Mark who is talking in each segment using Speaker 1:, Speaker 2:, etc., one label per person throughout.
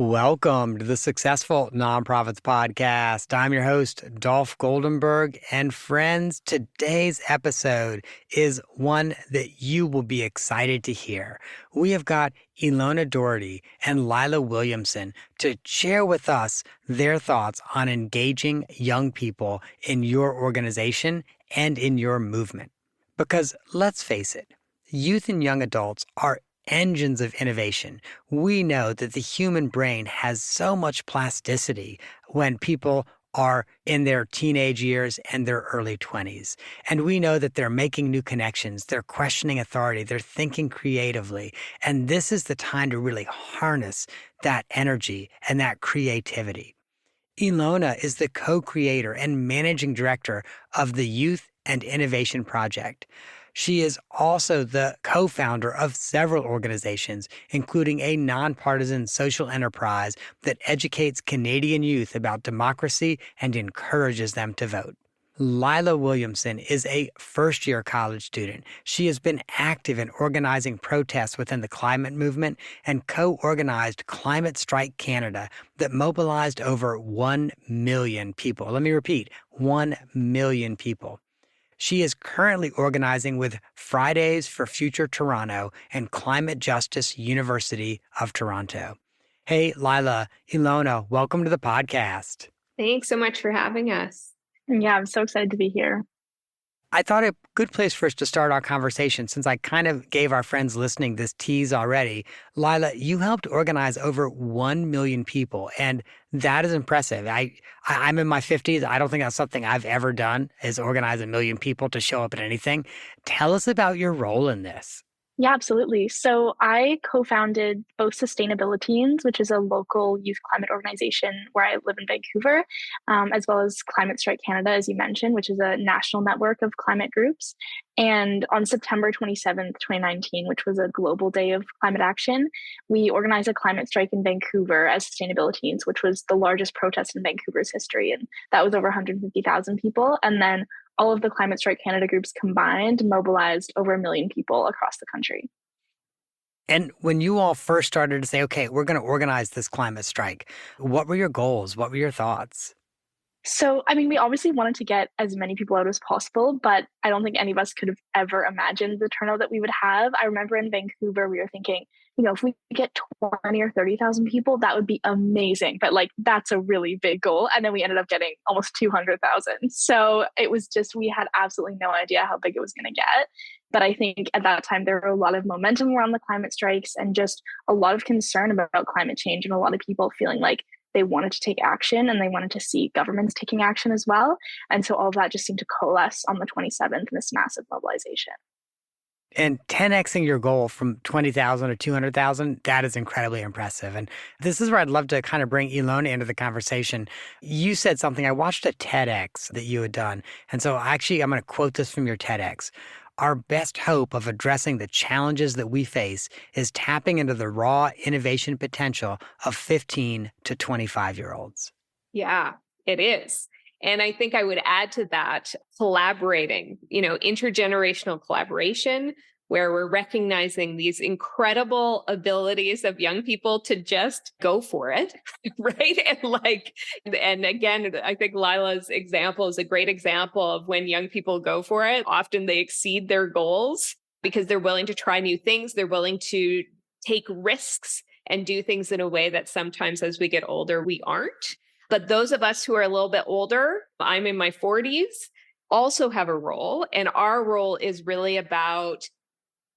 Speaker 1: Welcome to the Successful Nonprofits Podcast. I'm your host, Dolph Goldenberg, and friends, today's episode is one that you will be excited to hear. We have got Ilona Dougherty and Lilah Williamson to share with us their thoughts on engaging young people in your organization and in your movement. Because let's face it, youth and young adults are engines of innovation. We know that the human brain has so much plasticity when people are in their teenage years and their early 20s. And we know that they're making new connections, they're questioning authority, they're thinking creatively. And this is the time to really harness that energy and that creativity. Ilona is the co-creator and managing director of the Youth and Innovation Project. She is also the co-founder of several organizations, including a nonpartisan social enterprise that educates Canadian youth about democracy and encourages them to vote. Lilah Williamson is a first-year college student. She has been active in organizing protests within the climate movement and co-organized Climate Strike Canada that mobilized over 1 million people. Let me repeat, 1 million people. She is currently organizing with Fridays for Future Toronto and Climate Justice University of Toronto. Hey, Lilah, Ilona, welcome to the podcast.
Speaker 2: Thanks so much for having us.
Speaker 3: Yeah, I'm so excited to be here.
Speaker 1: I thought a good place for us to start our conversation, since I kind of gave our friends listening this tease already. Lilah, you helped organize over 1 million people, and that is impressive. I'm in my 50s. I don't think that's something I've ever done, is organize 1 million people to show up at anything. Tell us about your role in this.
Speaker 3: Yeah, absolutely. So I co-founded both Sustainabiliteens, which is a local youth climate organization where I live in Vancouver, as well as Climate Strike Canada, as you mentioned, which is a national network of climate groups. And on September 27th, 2019, which was a global day of climate action, we organized a climate strike in Vancouver as Sustainabiliteens, which was the largest protest in Vancouver's history. And that was over 150,000 people. And then all of the Climate Strike Canada groups combined mobilized over 1 million people across the country.
Speaker 1: And when you all first started to say, okay, we're going to organize this climate strike, what were your goals? What were your thoughts?
Speaker 3: So, we obviously wanted to get as many people out as possible, but I don't think any of us could have ever imagined the turnout that we would have. I remember in Vancouver, we were thinking, if we get 20 or 30,000 people, that would be amazing. But that's a really big goal. And then we ended up getting almost 200,000. So it was just, we had absolutely no idea how big it was going to get. But I think at that time, there were a lot of momentum around the climate strikes and just a lot of concern about climate change and a lot of people feeling like they wanted to take action and they wanted to see governments taking action as well. And so all of that just seemed to coalesce on the 27th in this massive mobilization.
Speaker 1: And 10xing your goal from 20,000 to 200,000, that is incredibly impressive. And this is where I'd love to kind of bring Ilona into the conversation. You said something, I watched a TEDx that you had done. And so actually, I'm going to quote this from your TEDx. Our best hope of addressing the challenges that we face is tapping into the raw innovation potential of 15 to 25-year-olds.
Speaker 2: Yeah, it is. And I think I would add to that collaborating, intergenerational collaboration, where we're recognizing these incredible abilities of young people to just go for it, right? And again, I think Lilah's example is a great example of when young people go for it. Often they exceed their goals because they're willing to try new things. They're willing to take risks and do things in a way that sometimes as we get older, we aren't. But those of us who are a little bit older, I'm in my 40s, also have a role. And our role is really about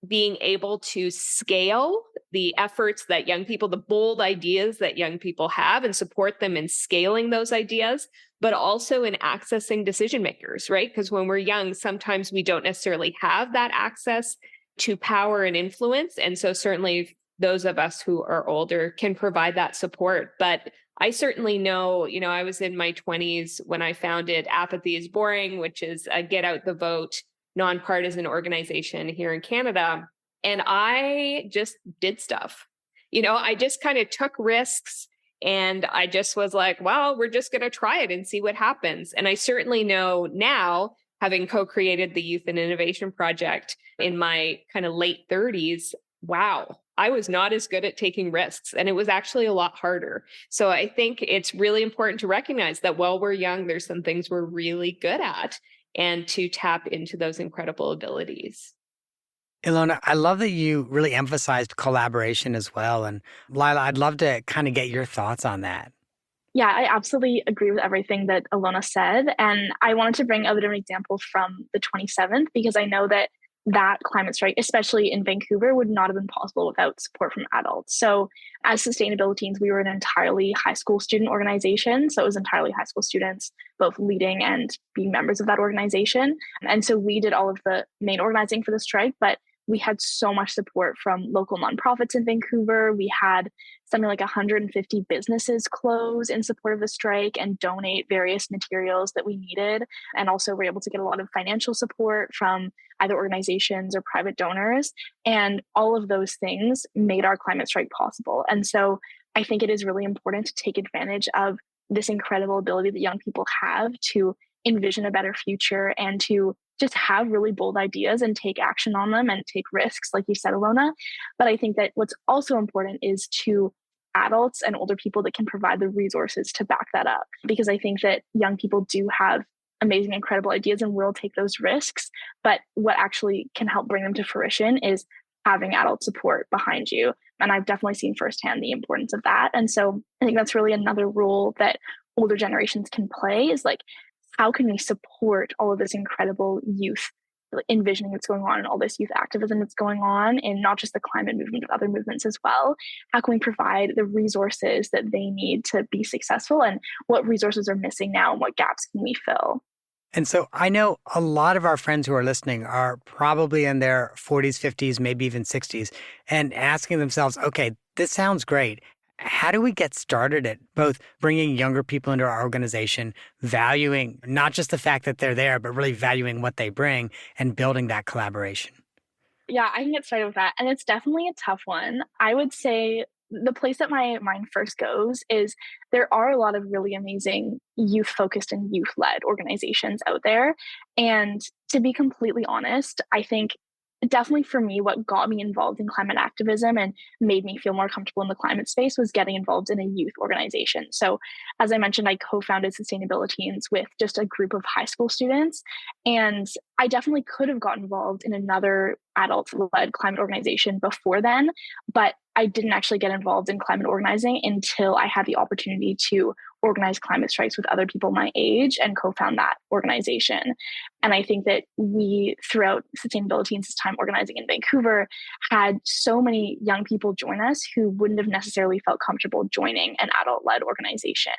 Speaker 2: being able to scale the efforts that young people, the bold ideas that young people have, and support them in scaling those ideas, but also in accessing decision makers, right? Because when we're young, sometimes we don't necessarily have that access to power and influence. And so certainly those of us who are older can provide that support. But I certainly know, I was in my 20s when I founded Apathy is Boring, which is a get out the vote nonpartisan organization here in Canada. And I just did stuff. I just kind of took risks and I just was like, well, we're just going to try it and see what happens. And I certainly know now, having co-created the Youth and Innovation Project in my kind of late 30s, wow, I was not as good at taking risks, and it was actually a lot harder. So I think it's really important to recognize that while we're young, there's some things we're really good at, and to tap into those incredible abilities.
Speaker 1: Ilona, I love that you really emphasized collaboration as well. And Lilah, I'd love to kind of get your thoughts on that.
Speaker 3: Yeah, I absolutely agree with everything that Ilona said. And I wanted to bring a bit of an example from the 27th, because I know that that climate strike, especially in Vancouver, would not have been possible without support from adults. So as sustainability teams, we were an entirely high school student organization. So it was entirely high school students, both leading and being members of that organization. And so we did all of the main organizing for the strike, but we had so much support from local nonprofits in Vancouver. We had something like 150 businesses close in support of the strike and donate various materials that we needed. And also were able to get a lot of financial support from either organizations or private donors. And all of those things made our climate strike possible. And so I think it is really important to take advantage of this incredible ability that young people have to envision a better future and to just have really bold ideas and take action on them and take risks, like you said, Ilona. But I think that what's also important is to adults and older people that can provide the resources to back that up. Because I think that young people do have amazing, incredible ideas and will take those risks. But what actually can help bring them to fruition is having adult support behind you. And I've definitely seen firsthand the importance of that. And so I think that's really another role that older generations can play, is like, how can we support all of this incredible youth envisioning that's going on and all this youth activism that's going on in not just the climate movement, but other movements as well? How can we provide the resources that they need to be successful, and what resources are missing now and what gaps can we fill?
Speaker 1: And so I know a lot of our friends who are listening are probably in their 40s, 50s, maybe even 60s, and asking themselves, okay, this sounds great. How do we get started at both bringing younger people into our organization, valuing not just the fact that they're there, but really valuing what they bring and building that collaboration?
Speaker 3: Yeah, I can get started with that. And it's definitely a tough one. I would say the place that my mind first goes is there are a lot of really amazing youth focused and youth led organizations out there. And to be completely honest, I think definitely for me, what got me involved in climate activism and made me feel more comfortable in the climate space was getting involved in a youth organization. So, as I mentioned, I co founded Sustainability Teens with just a group of high school students. And I definitely could have got involved in another adult led climate organization before then, but I didn't actually get involved in climate organizing until I had the opportunity to organize climate strikes with other people my age and co-found that organization. And I think that we, throughout Sustainability and time organizing in Vancouver, had so many young people join us who wouldn't have necessarily felt comfortable joining an adult-led organization.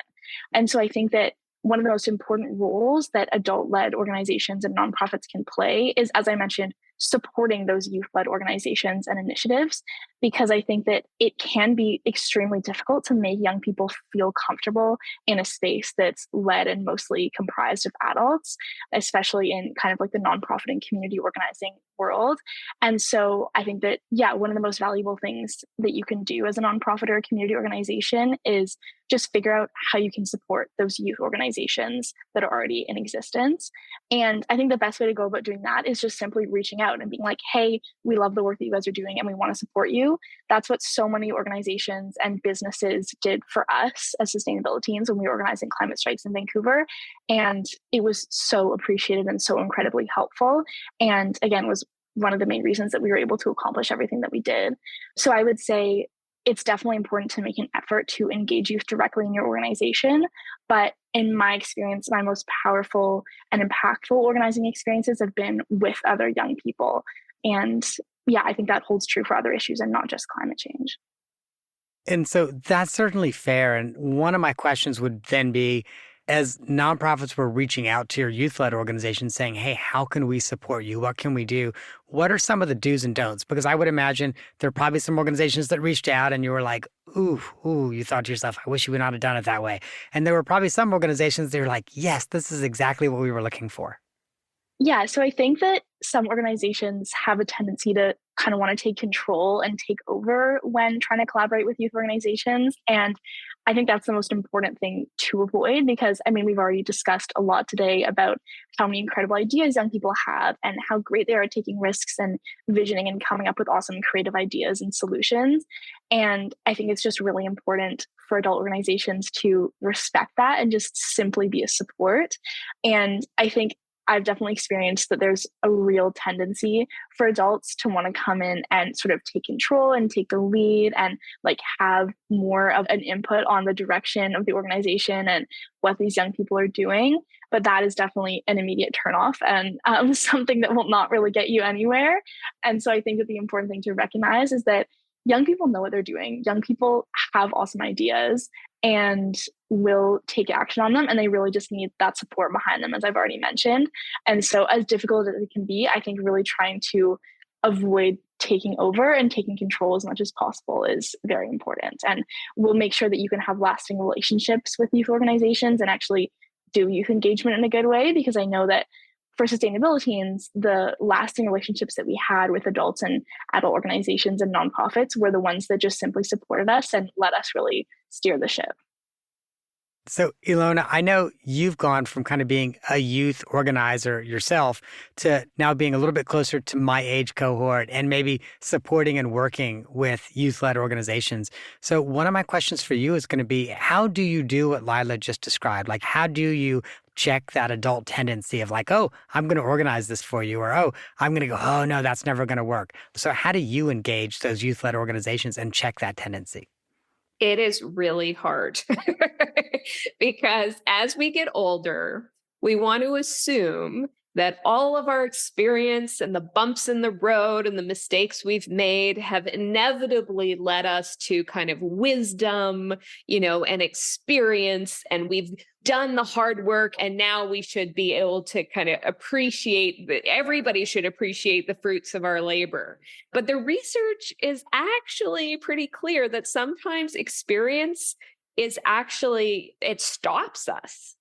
Speaker 3: And so I think that one of the most important roles that adult-led organizations and nonprofits can play is, as I mentioned, supporting those youth-led organizations and initiatives, because I think that it can be extremely difficult to make young people feel comfortable in a space that's led and mostly comprised of adults, especially in kind of like the nonprofit and community organizing world. And so I think that, yeah, one of the most valuable things that you can do as a nonprofit or a community organization is just figure out how you can support those youth organizations that are already in existence. And I think the best way to go about doing that is just simply reaching out and being like, hey, we love the work that you guys are doing and we want to support you. That's what so many organizations and businesses did for us as sustainability teams when we were organizing climate strikes in Vancouver. And it was so appreciated and so incredibly helpful. And again, was one of the main reasons that we were able to accomplish everything that we did. So I would say it's definitely important to make an effort to engage youth directly in your organization. But in my experience, my most powerful and impactful organizing experiences have been with other young people. And yeah, I think that holds true for other issues and not just climate change.
Speaker 1: And so that's certainly fair. And one of my questions would then be, as nonprofits were reaching out to your youth-led organization saying, hey, how can we support you? What can we do? What are some of the do's and don'ts? Because I would imagine there are probably some organizations that reached out and you were like, ooh, you thought to yourself, I wish you would not have done it that way. And there were probably some organizations that were like, yes, this is exactly what we were looking for.
Speaker 3: Yeah, so I think that some organizations have a tendency to kind of want to take control and take over when trying to collaborate with youth organizations. And I think that's the most important thing to avoid because, I mean, we've already discussed a lot today about how many incredible ideas young people have and how great they are at taking risks and visioning and coming up with awesome creative ideas and solutions. And I think it's just really important for adult organizations to respect that and just simply be a support. And I think I've definitely experienced that there's a real tendency for adults to want to come in and sort of take control and take the lead and like have more of an input on the direction of the organization and what these young people are doing. But that is definitely an immediate turnoff and something that will not really get you anywhere. And so I think that the important thing to recognize is that young people know what they're doing. Young people have awesome ideas and will take action on them. And they really just need that support behind them, as I've already mentioned. And so as difficult as it can be, I think really trying to avoid taking over and taking control as much as possible is very important. And we'll make sure that you can have lasting relationships with youth organizations and actually do youth engagement in a good way, because I know that for sustainability, the lasting relationships that we had with adults and adult organizations and nonprofits were the ones that just simply supported us and let us really steer the ship.
Speaker 1: So, Ilona, I know you've gone from kind of being a youth organizer yourself to now being a little bit closer to my age cohort and maybe supporting and working with youth-led organizations. So one of my questions for you is going to be, how do you do what Lilah just described? Like, how do you check that adult tendency of like, oh, I'm going to organize this for you, or, oh, I'm going to go, oh, no, that's never going to work. So how do you engage those youth-led organizations and check that tendency?
Speaker 2: It is really hard because as we get older, we want to assume that all of our experience and the bumps in the road and the mistakes we've made have inevitably led us to kind of wisdom, and experience, and we've done the hard work, and now we should be able to kind of everybody should appreciate the fruits of our labor. But the research is actually pretty clear that sometimes experience is actually, it stops us.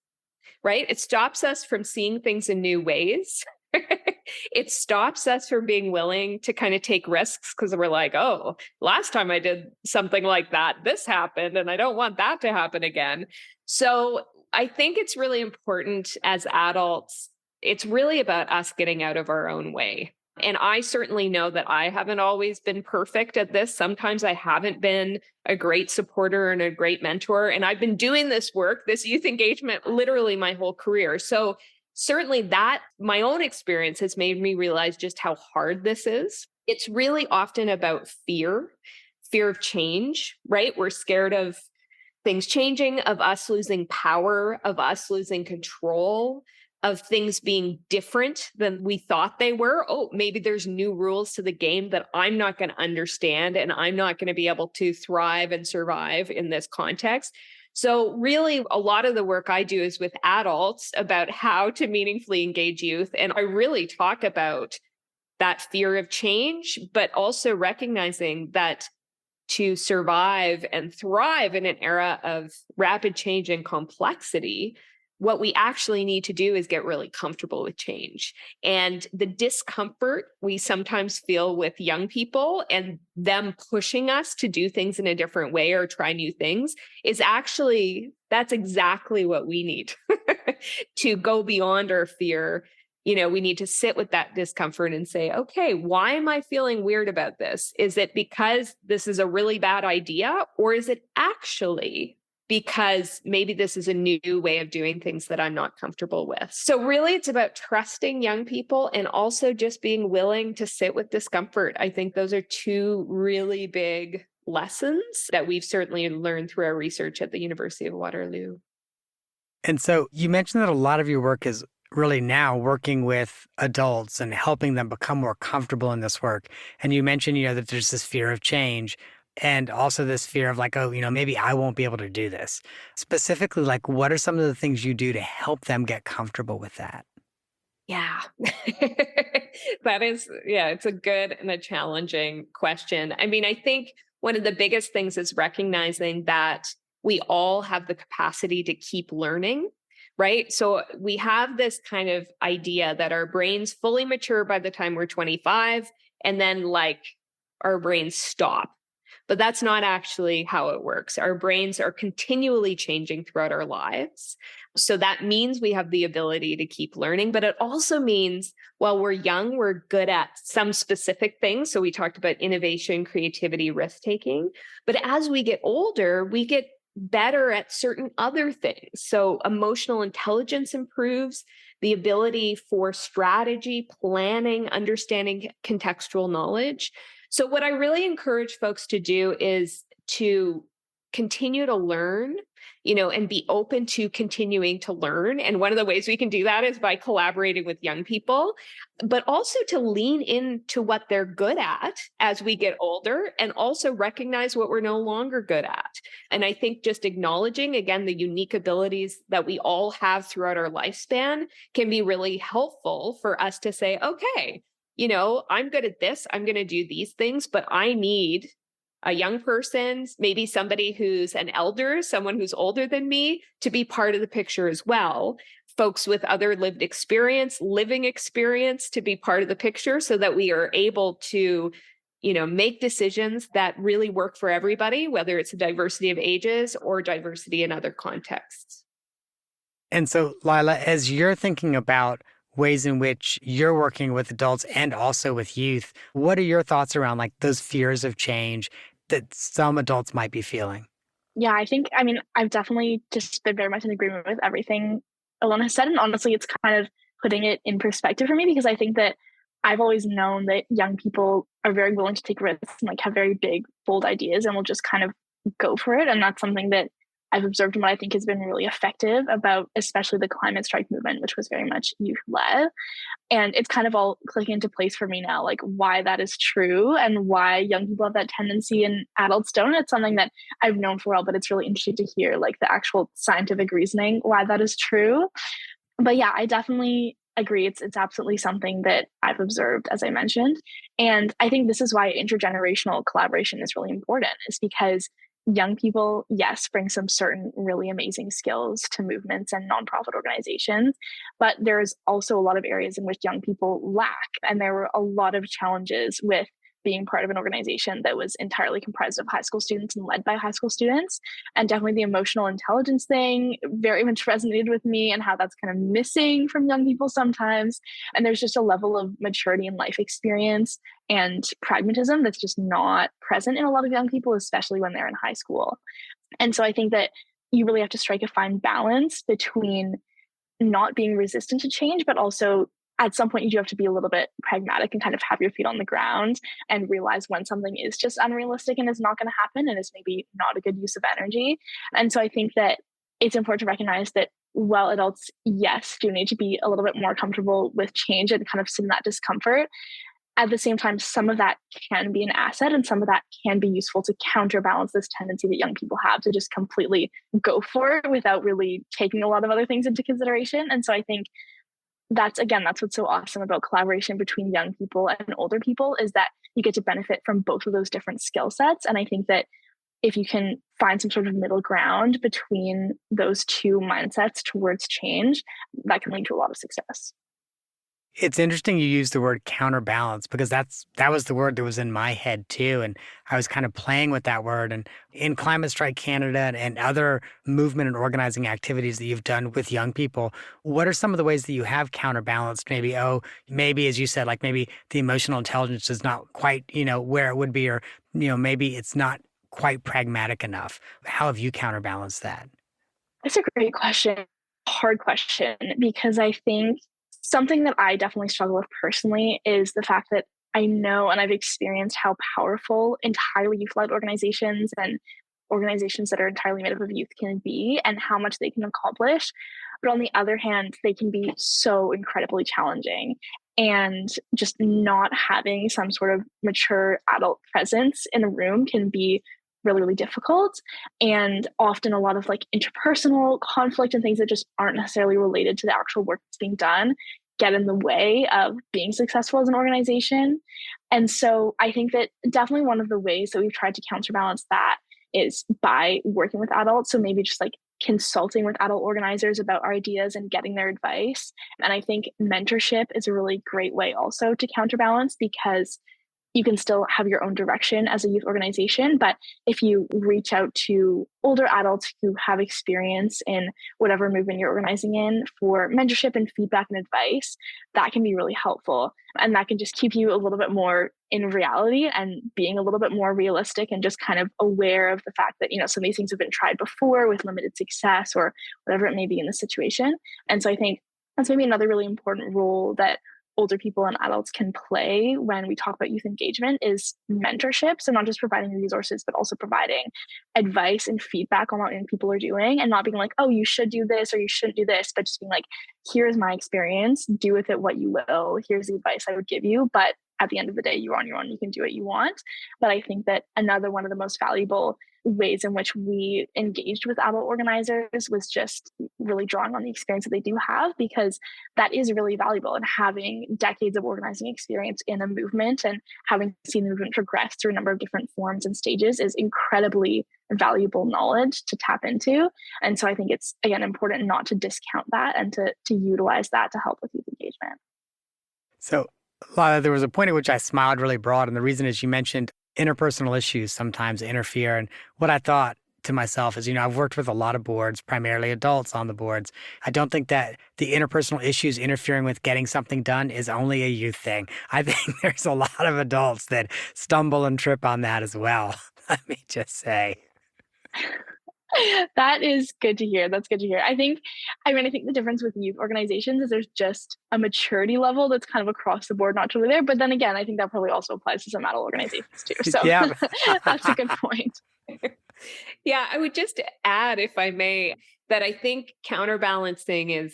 Speaker 2: Right? It stops us from seeing things in new ways. It stops us from being willing to kind of take risks because we're like, oh, last time I did something like that, this happened, and I don't want that to happen again. So I think it's really important as adults. It's really about us getting out of our own way. And I certainly know that I haven't always been perfect at this. Sometimes I haven't been a great supporter and a great mentor. And I've been doing this work, this youth engagement, literally my whole career. So certainly that my own experience has made me realize just how hard this is. It's really often about fear of change, right? We're scared of things changing, of us losing power, of us losing control, of things being different than we thought they were. Oh, maybe there's new rules to the game that I'm not going to understand, and I'm not going to be able to thrive and survive in this context. So really, a lot of the work I do is with adults about how to meaningfully engage youth. And I really talk about that fear of change, but also recognizing that to survive and thrive in an era of rapid change and complexity, what we actually need to do is get really comfortable with change. And the discomfort we sometimes feel with young people and them pushing us to do things in a different way or try new things is actually, that's exactly what we need to go beyond our fear. We need to sit with that discomfort and say, okay, why am I feeling weird about this? Is it because this is a really bad idea, or is it actually because maybe this is a new way of doing things that I'm not comfortable with? So really, it's about trusting young people and also just being willing to sit with discomfort. I think those are two really big lessons that we've certainly learned through our research at the University of Waterloo.
Speaker 1: And so you mentioned that a lot of your work is really now working with adults and helping them become more comfortable in this work. And you mentioned, that there's this fear of change. And also this fear of like, oh, maybe I won't be able to do this. Specifically, like, what are some of the things you do to help them get comfortable with that?
Speaker 2: Yeah, it's a good and a challenging question. I mean, I think one of the biggest things is recognizing that we all have the capacity to keep learning, right? So we have this kind of idea that our brains fully mature by the time we're 25, and then like our brains stop. But that's not actually how it works. Our brains are continually changing throughout our lives. So that means we have the ability to keep learning, but it also means while we're young, we're good at some specific things. So we talked about innovation, creativity, risk taking. But as we get older, we get better at certain other things. So emotional intelligence improves, the ability for strategy, planning, understanding contextual knowledge. So what I really encourage folks to do is to continue to learn, and be open to continuing to learn. And one of the ways we can do that is by collaborating with young people, but also to lean into what they're good at as we get older and also recognize what we're no longer good at. And I think just acknowledging, again, the unique abilities that we all have throughout our lifespan can be really helpful for us to say, okay, I'm good at this, I'm going to do these things, but I need a young person, maybe somebody who's an elder, someone who's older than me, to be part of the picture as well. Folks with other lived experience, living experience to be part of the picture so that we are able to, make decisions that really work for everybody, whether it's a diversity of ages or diversity in other contexts.
Speaker 1: And so, Lilah, as you're thinking about ways in which you're working with adults and also with youth, what are your thoughts around like those fears of change that some adults might be feeling?
Speaker 3: Yeah, I've definitely just been very much in agreement with everything Ilona has said. And honestly, it's kind of putting it in perspective for me because I think that I've always known that young people are very willing to take risks and like have very big, bold ideas and will just kind of go for it. And that's something that I've observed and what I think has been really effective about especially the climate strike movement, which was very much youth led. And it's kind of all clicking into place for me now, like why that is true and why young people have that tendency and adults don't. It's something that I've known for a while, but it's really interesting to hear like the actual scientific reasoning why that is true. But yeah, I definitely agree. It's absolutely something that I've observed, as I mentioned. And I think this is why intergenerational collaboration is really important, is because young people, yes, bring some certain really amazing skills to movements and nonprofit organizations, but there's also a lot of areas in which young people lack. And there were a lot of challenges with being part of an organization that was entirely comprised of high school students and led by high school students. And definitely the emotional intelligence thing very much resonated with me and how that's kind of missing from young people sometimes. And there's just a level of maturity and life experience and pragmatism that's just not present in a lot of young people, especially when they're in high school. And so I think that you really have to strike a fine balance between not being resistant to change, but also at some point you do have to be a little bit pragmatic and kind of have your feet on the ground and realize when something is just unrealistic and is not going to happen and is maybe not a good use of energy. And so I think that it's important to recognize that while adults, yes, do need to be a little bit more comfortable with change and kind of sit in that discomfort, at the same time, some of that can be an asset and some of that can be useful to counterbalance this tendency that young people have to just completely go for it without really taking a lot of other things into consideration. And so I think that's what's so awesome about collaboration between young people and older people, is that you get to benefit from both of those different skill sets. And I think that if you can find some sort of middle ground between those two mindsets towards change, that can lead to a lot of success.
Speaker 1: It's interesting you use the word counterbalance because that was the word that was in my head too. And I was kind of playing with that word. And in Climate Strike Canada and other movement and organizing activities that you've done with young people, what are some of the ways that you have counterbalanced? Maybe as you said, like maybe the emotional intelligence is not quite, where it would be, or, maybe it's not quite pragmatic enough. How have you counterbalanced that?
Speaker 3: That's a great question. Hard question, because I think something that I definitely struggle with personally is the fact that I know and I've experienced how powerful entirely youth-led organizations and organizations that are entirely made up of youth can be and how much they can accomplish. But on the other hand, they can be so incredibly challenging. And just not having some sort of mature adult presence in a room can be really, really difficult. And often a lot of like interpersonal conflict and things that just aren't necessarily related to the actual work that's being done get in the way of being successful as an organization. And so I think that definitely one of the ways that we've tried to counterbalance that is by working with adults. So maybe just like consulting with adult organizers about our ideas and getting their advice. And I think mentorship is a really great way also to counterbalance, because you can still have your own direction as a youth organization. But if you reach out to older adults who have experience in whatever movement you're organizing in for mentorship and feedback and advice, that can be really helpful. And that can just keep you a little bit more in reality and being a little bit more realistic and just kind of aware of the fact that, some of these things have been tried before with limited success or whatever it may be in the situation. And so I think that's maybe another really important role that older people and adults can play when we talk about youth engagement is mentorship. So not just providing resources, but also providing advice and feedback on what young people are doing and not being like, oh, you should do this or you shouldn't do this, but just being like, here's my experience, do with it what you will. Here's the advice I would give you. But at the end of the day, you're on your own, you can do what you want. But I think that another one of the most valuable ways in which we engaged with adult organizers was just really drawing on the experience that they do have, because that is really valuable. And having decades of organizing experience in a movement and having seen the movement progress through a number of different forms and stages is incredibly valuable knowledge to tap into. And so I think it's, again, important not to discount that and to utilize that to help with youth engagement.
Speaker 1: So, Lilah, there was a point at which I smiled really broad. And the reason is you mentioned interpersonal issues sometimes interfere. And what I thought to myself is, I've worked with a lot of boards, primarily adults on the boards. I don't think that the interpersonal issues interfering with getting something done is only a youth thing. I think there's a lot of adults that stumble and trip on that as well. Let me just say.
Speaker 3: That is good to hear. That's good to hear. I think the difference with youth organizations is there's just a maturity level that's kind of across the board, not totally there. But then again, I think that probably also applies to some adult organizations too. So
Speaker 1: Yeah.
Speaker 3: That's a good point.
Speaker 2: Yeah, I would just add, if I may, that I think counterbalancing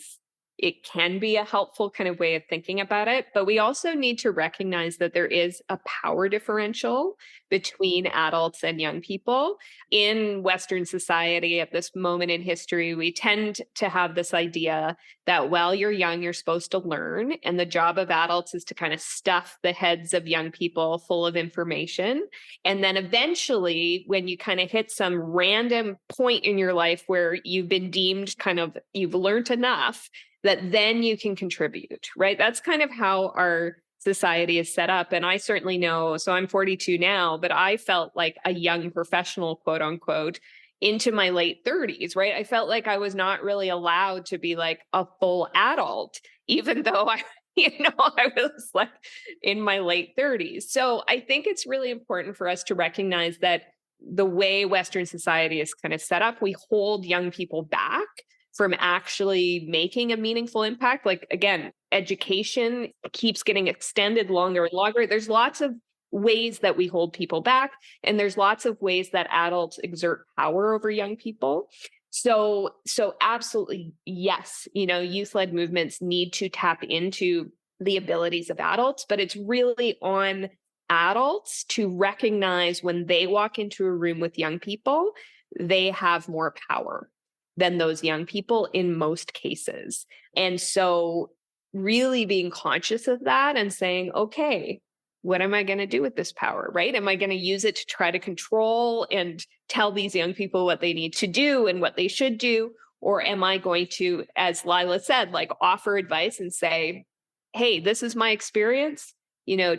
Speaker 2: it can be a helpful kind of way of thinking about it, but we also need to recognize that there is a power differential between adults and young people. In Western society at this moment in history, we tend to have this idea that while you're young, you're supposed to learn, and the job of adults is to kind of stuff the heads of young people full of information. And then eventually, when you kind of hit some random point in your life where you've been deemed you've learned enough, that then you can contribute, right? That's kind of how our society is set up. And I certainly know, so I'm 42 now, but I felt like a young professional, quote unquote, into my late 30s, right? I felt like I was not really allowed to be like a full adult, even though I was like in my late 30s. So I think it's really important for us to recognize that the way Western society is kind of set up, we hold young people back from actually making a meaningful impact. Like, again, education keeps getting extended longer and longer. There's lots of ways that we hold people back, and there's lots of ways that adults exert power over young people. So absolutely, yes, youth-led movements need to tap into the abilities of adults, but it's really on adults to recognize when they walk into a room with young people, they have more power than those young people in most cases. And so really being conscious of that and saying, okay, what am I going to do with this power, right? Am I going to use it to try to control and tell these young people what they need to do and what they should do? Or am I going to, as Lilah said, like offer advice and say, hey, this is my experience,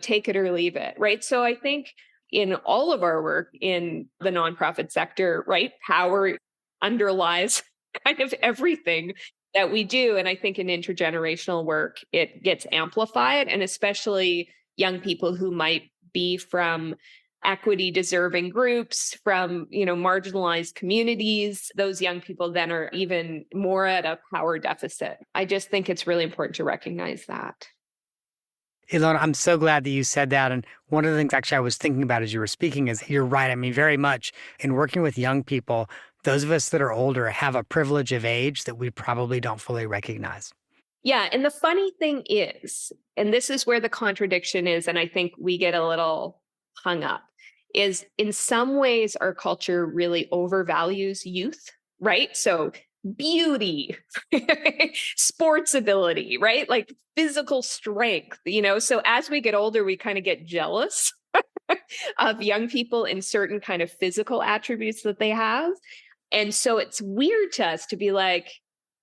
Speaker 2: take it or leave it, right? So I think in all of our work in the nonprofit sector, right, power underlies kind of everything that we do. And I think in intergenerational work, it gets amplified, and especially young people who might be from equity deserving groups, from, marginalized communities. Those young people then are even more at a power deficit. I just think it's really important to recognize that.
Speaker 1: Ilona, I'm so glad that you said that. And one of the things actually I was thinking about as you were speaking is you're right. I mean, very much in working with young people, those of us that are older have a privilege of age that we probably don't fully recognize.
Speaker 2: Yeah. And the funny thing is, and this is where the contradiction is, and I think we get a little hung up, is in some ways our culture really overvalues youth, right? So beauty, sports ability, right? Like physical strength, so as we get older, we kind of get jealous of young people in certain kind of physical attributes that they have. And so it's weird to us to be like,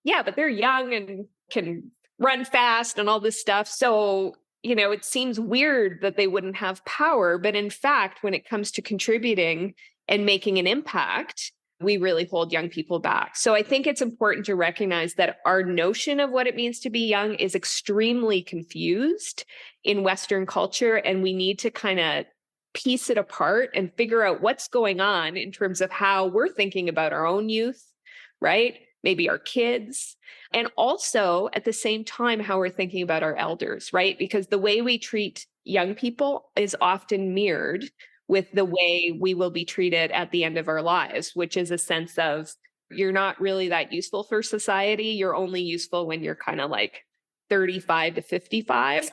Speaker 2: yeah, but they're young and can run fast and all this stuff. So it seems weird that they wouldn't have power. But in fact, when it comes to contributing and making an impact, we really hold young people back. So I think it's important to recognize that our notion of what it means to be young is extremely confused in Western culture. And we need to kind of piece it apart and figure out what's going on in terms of how we're thinking about our own youth, right? Maybe our kids. And also at the same time, how we're thinking about our elders, right? Because the way we treat young people is often mirrored with the way we will be treated at the end of our lives, which is a sense of you're not really that useful for society. You're only useful when you're kind of like 35 to 55,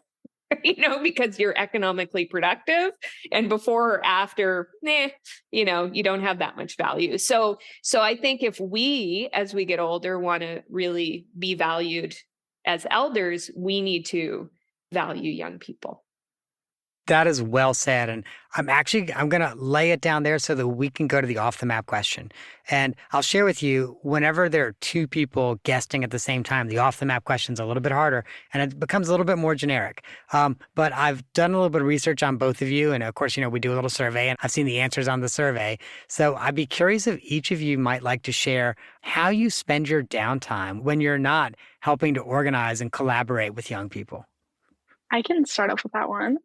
Speaker 2: because you're economically productive. And before or after, you don't have that much value. So I think if we, as we get older, want to really be valued as elders, we need to value young people.
Speaker 1: That is well said. And I'm going to lay it down there so that we can go to the off the map question. And I'll share with you, whenever there are two people guesting at the same time, the off the map question is a little bit harder and it becomes a little bit more generic. But I've done a little bit of research on both of you. And of course, we do a little survey and I've seen the answers on the survey. So I'd be curious if each of you might like to share how you spend your downtime when you're not helping to organize and collaborate with young people.
Speaker 3: I can start off with that one.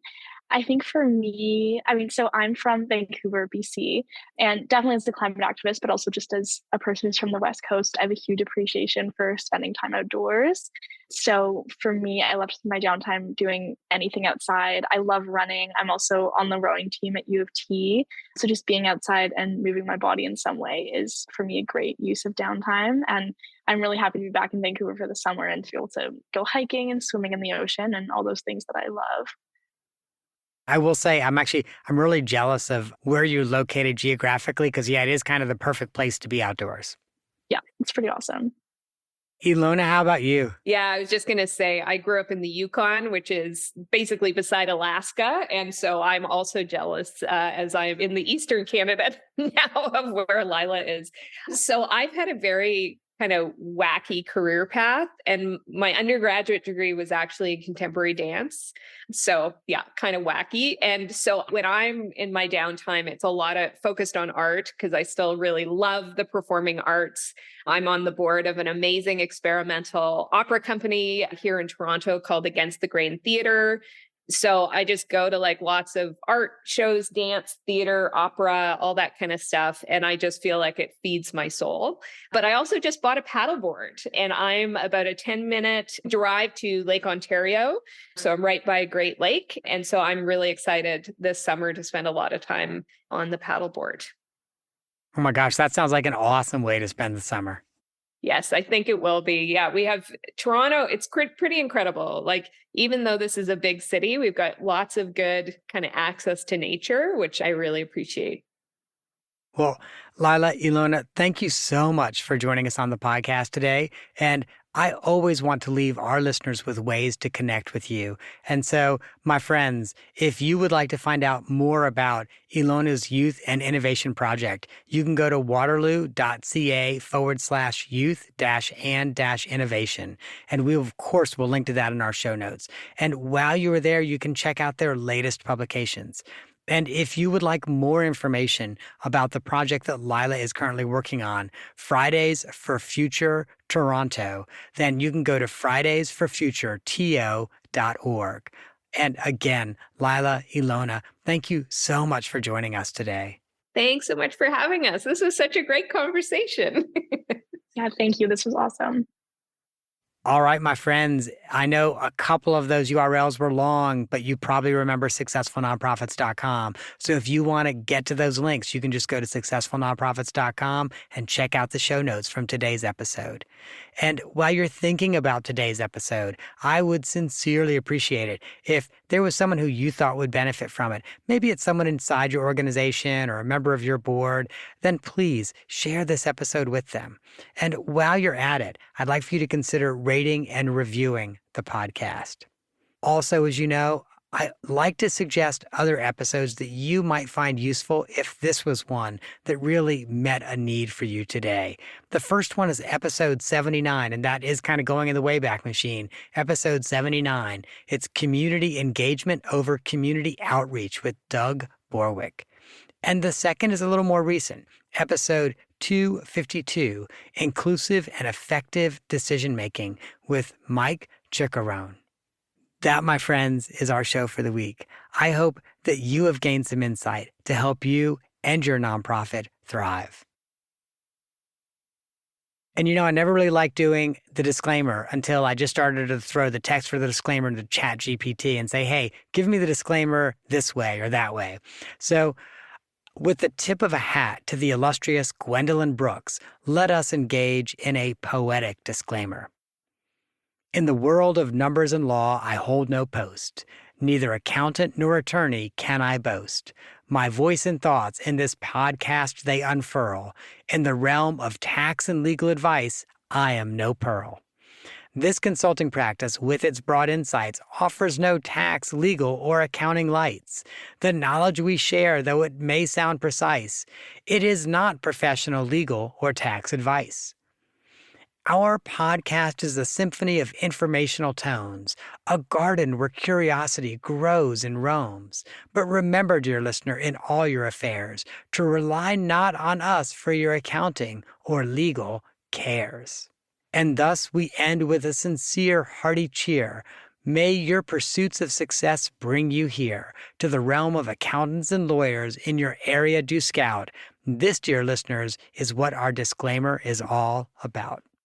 Speaker 3: I think for me, so I'm from Vancouver, BC, and definitely as a climate activist, but also just as a person who's from the West Coast, I have a huge appreciation for spending time outdoors. So for me, I love my downtime doing anything outside. I love running. I'm also on the rowing team at U of T. So just being outside and moving my body in some way is for me a great use of downtime. And I'm really happy to be back in Vancouver for the summer and to be able to go hiking and swimming in the ocean and all those things that I love.
Speaker 1: I will say I'm really jealous of where you're located geographically because, it is kind of the perfect place to be outdoors.
Speaker 3: Yeah, it's pretty awesome.
Speaker 1: Ilona, how about you?
Speaker 2: Yeah, I was just going to say, I grew up in the Yukon, which is basically beside Alaska. And so I'm also jealous as I'm in the Eastern Canada now of where Lilah is. So I've had a very kind of wacky career path. And my undergraduate degree was actually in contemporary dance. So yeah, kind of wacky. And so when I'm in my downtime, it's a lot of focused on art because I still really love the performing arts. I'm on the board of an amazing experimental opera company here in Toronto called Against the Grain Theatre. So I just go to like lots of art shows, dance, theater, opera, all that kind of stuff. And I just feel like it feeds my soul. But I also just bought a paddleboard and I'm about a 10-minute drive to Lake Ontario. So I'm right by a Great Lake. And so I'm really excited this summer to spend a lot of time on the paddleboard.
Speaker 1: Oh my gosh, that sounds like an awesome way to spend the summer.
Speaker 2: Yes, I think it will be. Yeah, we have Toronto. It's pretty incredible. Like, even though this is a big city, we've got lots of good kind of access to nature, which I really appreciate.
Speaker 1: Well, Lilah, Ilona, thank you so much for joining us on the podcast today. And I always want to leave our listeners with ways to connect with you. And so, my friends, if you would like to find out more about Ilona's Youth and Innovation Project, you can go to waterloo.ca/youth-and-innovation. And we, of course, will link to that in our show notes. And while you are there, you can check out their latest publications. And if you would like more information about the project that Lilah is currently working on, Fridays for Future Toronto, then you can go to fridaysforfutureto.org. And again, Lilah, Ilona, thank you so much for joining us today.
Speaker 2: Thanks so much for having us. This was such a great conversation.
Speaker 3: Yeah, thank you. This was awesome.
Speaker 1: All right, my friends, I know a couple of those URLs were long, but you probably remember successfulnonprofits.com. So if you want to get to those links, you can just go to successfulnonprofits.com and check out the show notes from today's episode. And while you're thinking about today's episode, I would sincerely appreciate it if there was someone who you thought would benefit from it. Maybe it's someone inside your organization or a member of your board. Then please share this episode with them. And while you're at it, I'd like for you to consider rating and reviewing the podcast. Also, as you know, I like to suggest other episodes that you might find useful if this was one that really met a need for you today. The first one is episode 79, and that is kind of going in the Wayback Machine. Episode 79. It's Community Engagement over Community Outreach with Doug Borwick. And the second is a little more recent. Episode 252, Inclusive and Effective Decision Making with Mike Chickarone. That, my friends, is our show for the week. I hope that you have gained some insight to help you and your nonprofit thrive. And I never really liked doing the disclaimer until I just started to throw the text for the disclaimer into ChatGPT and say, hey, give me the disclaimer this way or that way. So with the tip of a hat to the illustrious Gwendolyn Brooks, let us engage in a poetic disclaimer. In the world of numbers and law, I hold no post. Neither accountant nor attorney can I boast. My voice and thoughts in this podcast they unfurl. In the realm of tax and legal advice, I am no pearl. This consulting practice, with its broad insights, offers no tax, legal, or accounting lights. The knowledge we share, though it may sound precise, it is not professional legal or tax advice. Our podcast is a symphony of informational tones, a garden where curiosity grows and roams. But remember, dear listener, in all your affairs, to rely not on us for your accounting or legal cares. And thus we end with a sincere, hearty cheer. May your pursuits of success bring you here, to the realm of accountants and lawyers in your area do scout. This, dear listeners, is what our disclaimer is all about.